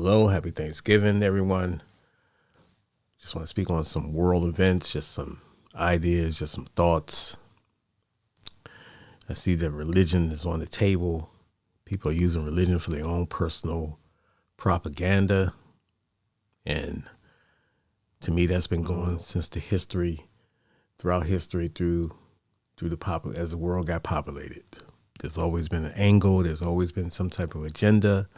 Hello, happy Thanksgiving, everyone. Just want to speak on some world events, just some ideas, just some thoughts. I see that religion is on the table. People are using religion for their own personal propaganda. And to me, that's been going since the history, throughout history, through as the world got populated. There's always been an angle. There's always been some type of agenda.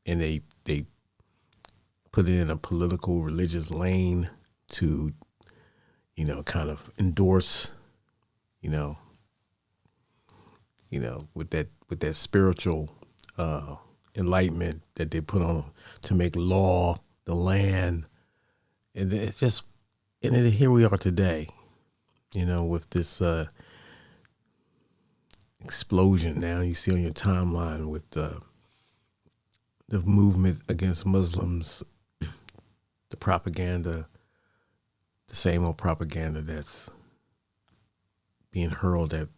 And they put it in a political, religious lane to, kind of endorse, with that spiritual enlightenment that they put on to make law the land, and it's just, and then here we are today, with this explosion. Now you see on your timeline with the movement against Muslims, the propaganda, the same old propaganda that's being hurled at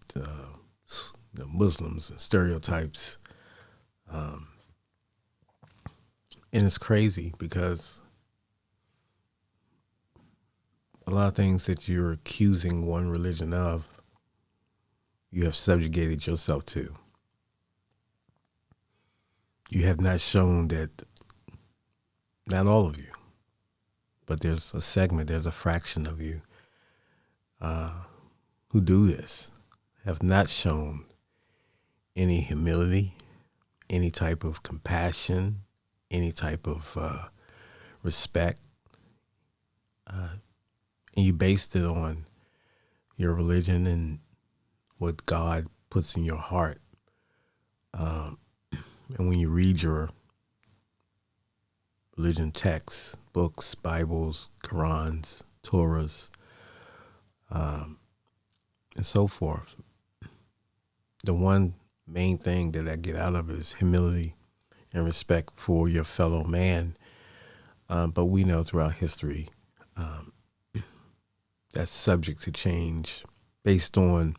Muslims and stereotypes. And it's crazy because a lot of things that you're accusing one religion of, you have subjugated yourself to. You have not shown that, not all of you, but there's a segment, there's a fraction of you who do this, have not shown any humility, any type of compassion, any type of respect. And you based it on your religion and what God puts in your heart. And when you read your religion texts, books, Bibles, Qurans, Torahs, and so forth, the one main thing that I get out of it is humility and respect for your fellow man. But we know throughout history that's subject to change based on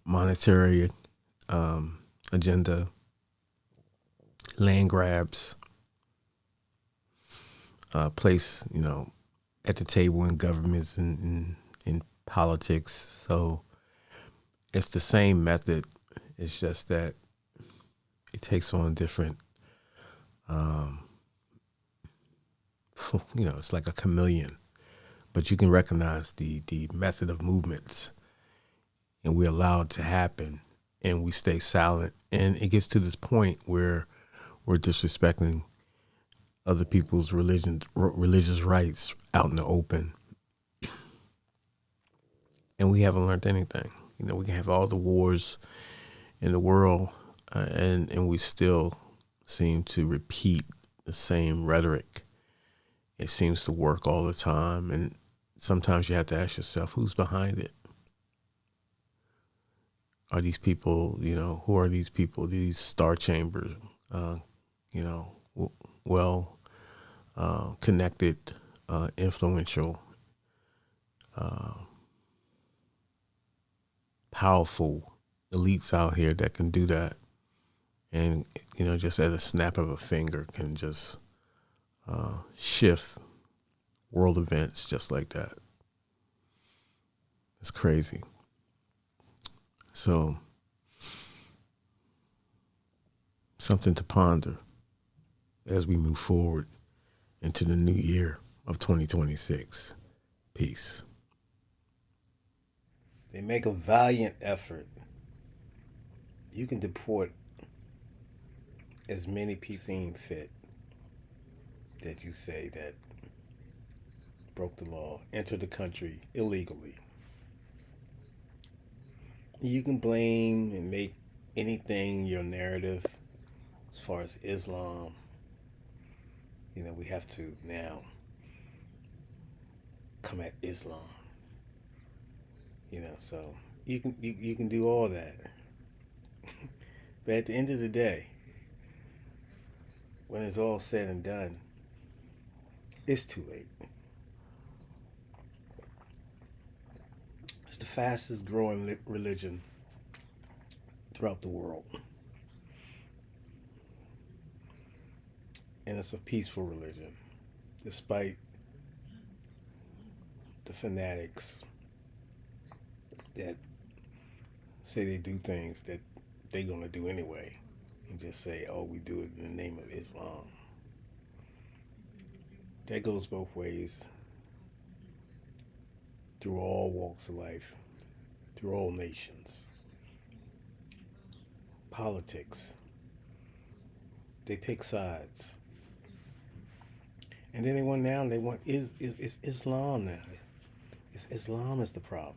monetary agenda, land grabs, place, at the table in governments and in politics. So it's the same method. It's just that it takes on different, it's like a chameleon. But you can recognize the method of movements, and we allow it to happen, and we stay silent. And it gets to this point where we're disrespecting other people's religious rights out in the open. And we haven't learned anything. We can have all the wars in the world, and we still seem to repeat the same rhetoric. It seems to work all the time, and sometimes you have to ask yourself, who's behind it? Are these people, who are these people? These star chambers, well connected, influential, powerful elites out here that can do that, and just at a snap of a finger can just shift world events just like that. It's crazy. So, something to ponder as we move forward into the new year of 2026. Peace. They make a valiant effort. You can deport as many people seem fit that you say that broke the law, entered the country illegally. You can blame and make anything your narrative as far as Islam. We have to now come at Islam. So you can do all that. But at the end of the day, when it's all said and done, it's too late. It's the fastest growing religion throughout the world. And it's a peaceful religion, despite the fanatics that say they do things that they're going to do anyway and just say, oh, we do it in the name of Islam. That goes both ways through all walks of life, through all nations. Politics, they pick sides. And then they want is Islam now. Islam is the problem.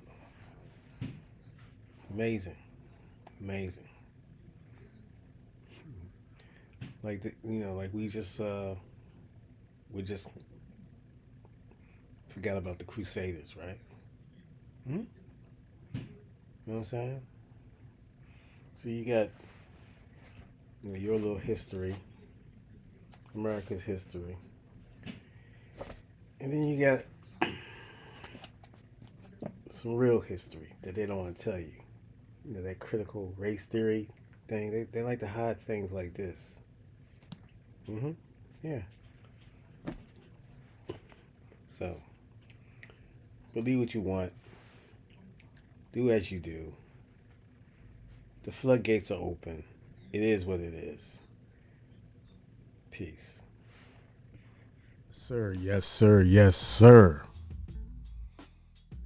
Amazing. Amazing. Like like we just forgot about the Crusaders, right? Hmm? You know what I'm saying? So you got your little history, America's history, and then you got some real history that they don't want to tell you. That critical race theory thing. They like to hide things like this. Mm-hmm. Yeah. So believe what you want. Do as you do. The floodgates are open. It is what it is. Peace. Sir, yes, sir, yes, sir.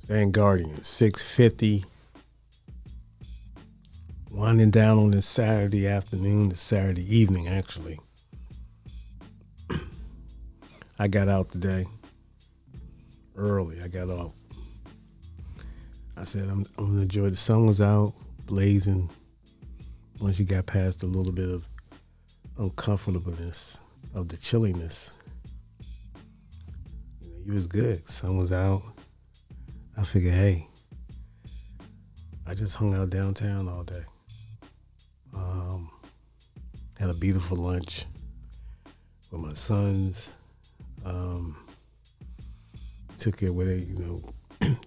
Vanguardian, 650. Winding down on this Saturday afternoon, this Saturday evening, actually. I got out today early. I got off. I said, I'm going to enjoy the sun was out, blazing. Once you got past a little bit of uncomfortableness, of the chilliness, it was good. Sun was out. I figured, hey, I just hung out downtown all day. Had a beautiful lunch with my sons. Took it where they,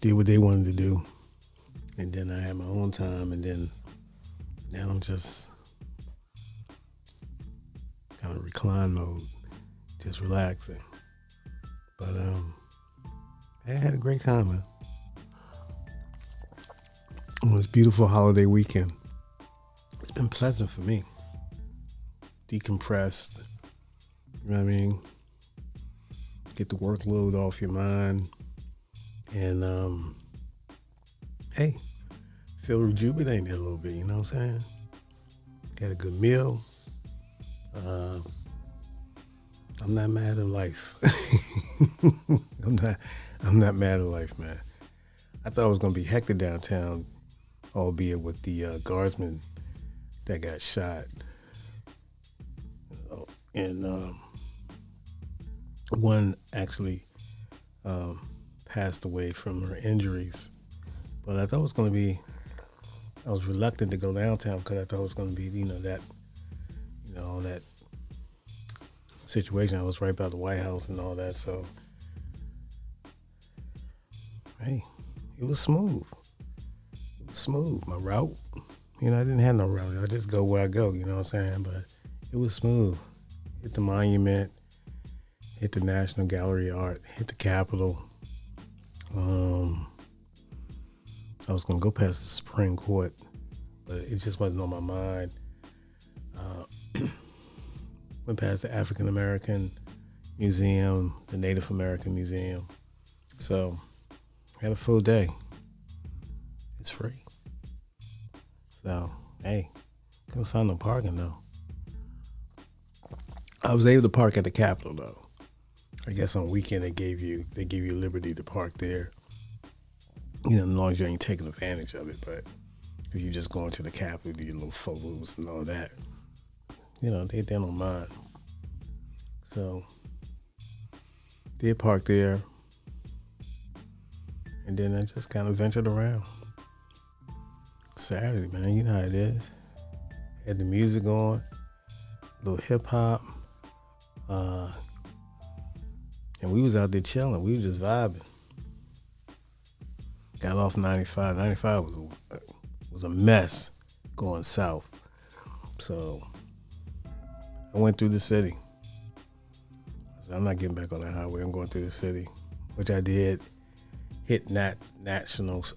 did what they wanted to do. And then I had my own time, and then now I'm just kind of recline mode, just relaxing. But I had a great time, man. It was a beautiful holiday weekend. It's been pleasant for me. Decompressed, you know what I mean? Get the workload off your mind, and hey, feel rejuvenated a little bit, you know what I'm saying? Had a good meal. I'm not mad at life. I'm not mad at life, man. I thought it was gonna be hectic downtown, albeit with the guardsman that got shot, and one actually passed away from her injuries. But I thought it was going to be, I was reluctant to go downtown because I thought it was going to be, all that situation. I was right by the White House and all that. So, hey, it was smooth. It was smooth. My route, I didn't have no route. I just go where I go, you know what I'm saying? But it was smooth. Hit the monument, hit the National Gallery of Art, hit the Capitol. I was going to go past the Supreme Court, but it just wasn't on my mind. Went past the African American Museum, the Native American Museum. So, had a full day. It's free. So, hey, couldn't find no parking though. I was able to park at the Capitol though. I guess on weekend they give you liberty to park there. As long as you ain't taking advantage of it. But if you just going to the Capitol, do your little photos and all that, they don't mind. So did park there, and then I just kind of ventured around. Saturday, man, you know how it is. Had the music on, a little hip hop, and we was out there chilling. We was just vibing. Got off 95. 95 was a mess going south. So I went through the city. So I'm not getting back on the highway. I'm going through the city, which I did. Hit Nationals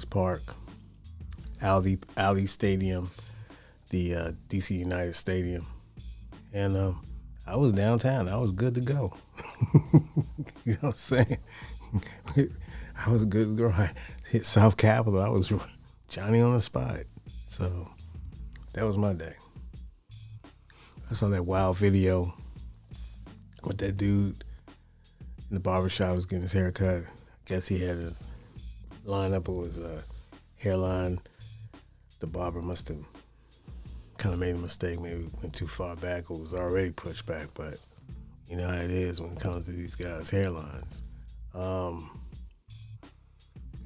Park, Ali Stadium, the DC United Stadium, and I was downtown. I was good to go. You know what I'm saying? I was good to go. I hit South Capitol. I was Johnny on the spot. So that was my day. I saw that wild video with that dude in the barbershop was getting his hair cut. I guess he had his lineup of his hairline. The barber must have kind of made a mistake. Maybe went too far back or was already pushed back. But you know how it is when it comes to these guys' hairlines.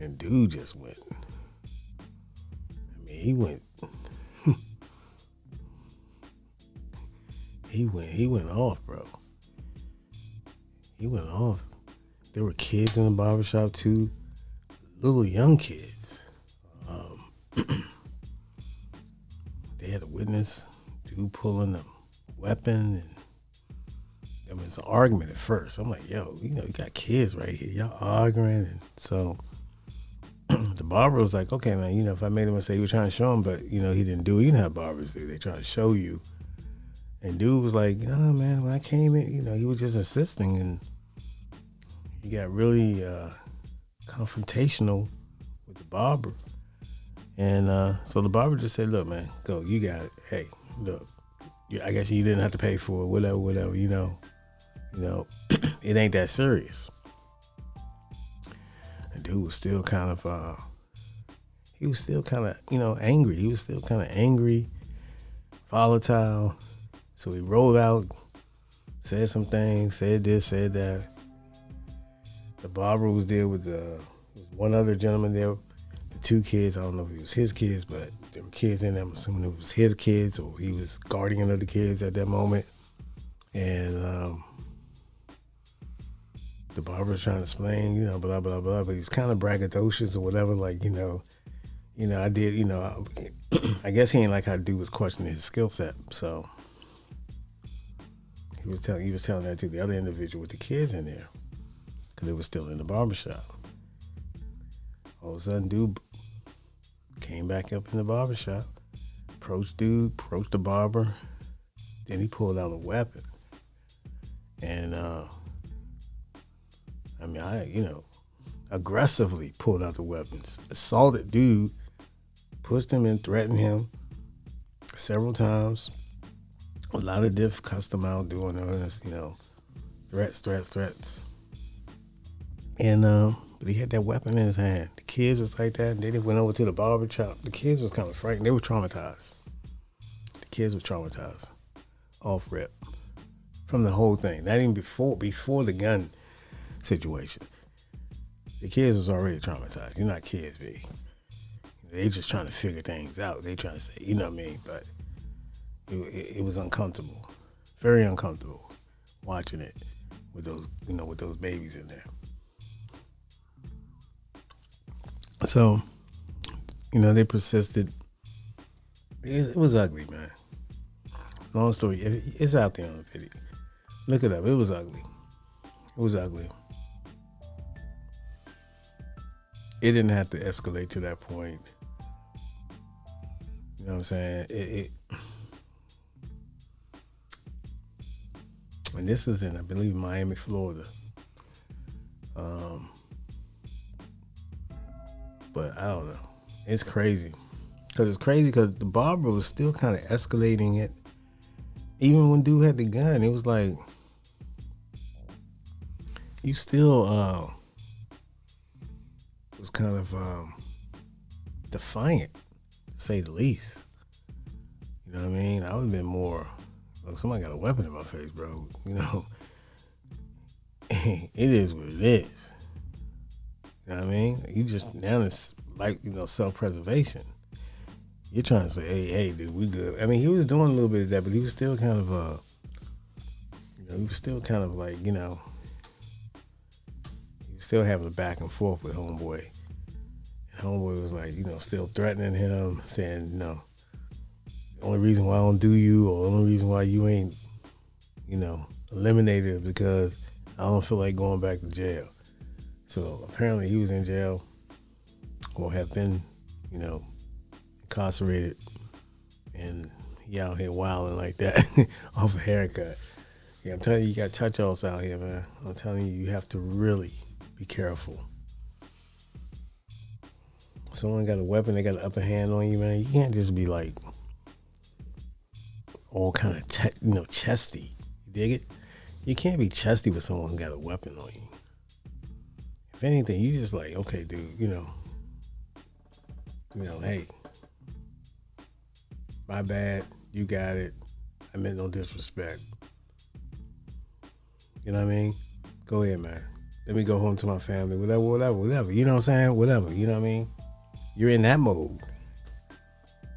And dude just went. I mean, he went. He went off, bro. He went off. There were kids in the barbershop too, little young kids. They had a witness, dude pulling a weapon, and I mean, it's an argument at first. I'm like, yo, you know, you got kids right here, y'all arguing, and so the barber was like, okay, man, you know, if I made a mistake, you were trying to show him, but you know, he didn't do it. You know how barbers do? They try to show you. And dude was like, oh man, when I came in, you know, he was just insisting, and he got really confrontational with the barber. And so the barber just said, look, man, go, you got it. Hey, look, I guess you didn't have to pay for it, whatever, you know, it ain't that serious. And dude was still kind of, you know, angry. He was still kind of angry, volatile. So he rolled out, said some things, said this, said that. The barber was there with one other gentleman there. The two kids, I don't know if it was his kids, but there were kids in there. I'm assuming it was his kids or he was guardian of the kids at that moment. And the barber was trying to explain, you know, blah, blah, blah. But he was kind of braggadocious or whatever, like, you know, I did, you know, I guess he ain't like how dude was questioning his skill set. So he was telling that to the other individual with the kids in there, because they were still in the barbershop. All of a sudden, dude came back up in the barbershop, approached the barber. Then he pulled out a weapon. And, aggressively pulled out the weapons. Assaulted dude, pushed him and threatened him several times. A lot of diff cussed him out doing this, you know, threats. And but he had that weapon in his hand. The kids was like that, and then they went over to the barber shop. The kids was kind of frightened. They were traumatized. Off rip. From the whole thing. Not even before the gun situation. The kids was already traumatized. You're not kids, B. They just trying to figure things out. They trying to say, you know what I mean? But it was uncomfortable. Very uncomfortable watching it with those babies in there. So, you know, they persisted. It was ugly, man. Long story. It's out there on the video. Look it up. It was ugly. It didn't have to escalate to that point. You know what I'm saying? And this is in, I believe, Miami, Florida. But I don't know. It's crazy. Because the barber was still kind of escalating it. Even when dude had the gun, it was like, you still was kind of defiant, to say the least. You know what I mean? I would have been more, look, somebody got a weapon in my face, bro. You know, it is what it is. You know what I mean? You just, now it's like, you know, self-preservation. You're trying to say, hey, dude, we good. I mean, he was doing a little bit of that, but he was still kind of, like, you know, he was still having a back and forth with homeboy. And homeboy was like, you know, still threatening him, saying, you know, the only reason why I don't do you, or the only reason why you ain't, you know, eliminated it because I don't feel like going back to jail. So apparently he was in jail or have been, incarcerated, and he out here wilding like that off a haircut. Yeah, I'm telling you, you got touch-offs out here, man. I'm telling you, you have to really be careful. Someone got a weapon, they got an upper hand on you, man. You can't just be like all kind of, chesty. You dig it? You can't be chesty with someone who got a weapon on you. If anything, you just like, okay, dude, hey, my bad, you got it. I meant no disrespect. You know what I mean? Go ahead, man. Let me go home to my family. Whatever. You know what I'm saying? Whatever. You know what I mean? You're in that mode.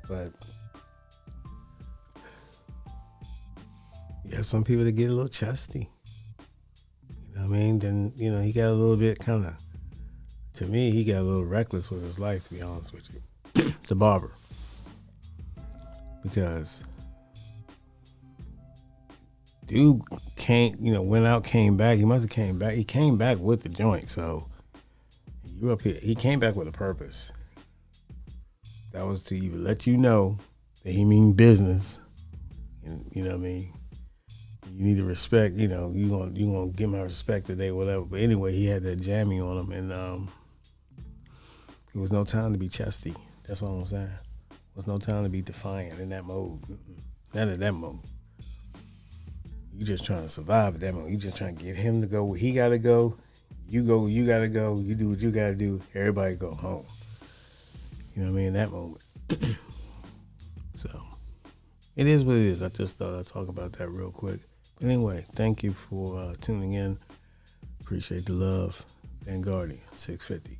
But you have some people that get a little chesty. You know what I mean? Then, he got a little bit kind of, to me, he got a little reckless with his life, to be honest with you. The barber. Because dude went out, came back. He must have came back. He came back with the joint. So you up here. He came back with a purpose. That was to either let you know that he mean business. And you know what I mean? You need to respect, you gonna give my respect today, whatever. But anyway, he had that jammy on him, and there was no time to be chesty. That's all I'm saying. There was no time to be defiant in that mode. Not in that mode. You just trying to survive at that moment. You just trying to get him to go where he gotta go. You go where you gotta go. You do what you gotta do. Everybody go home. You know what I mean? In that moment. So it is what it is. I just thought I'd talk about that real quick. But anyway, thank you for tuning in. Appreciate the love. Vanguardian 650.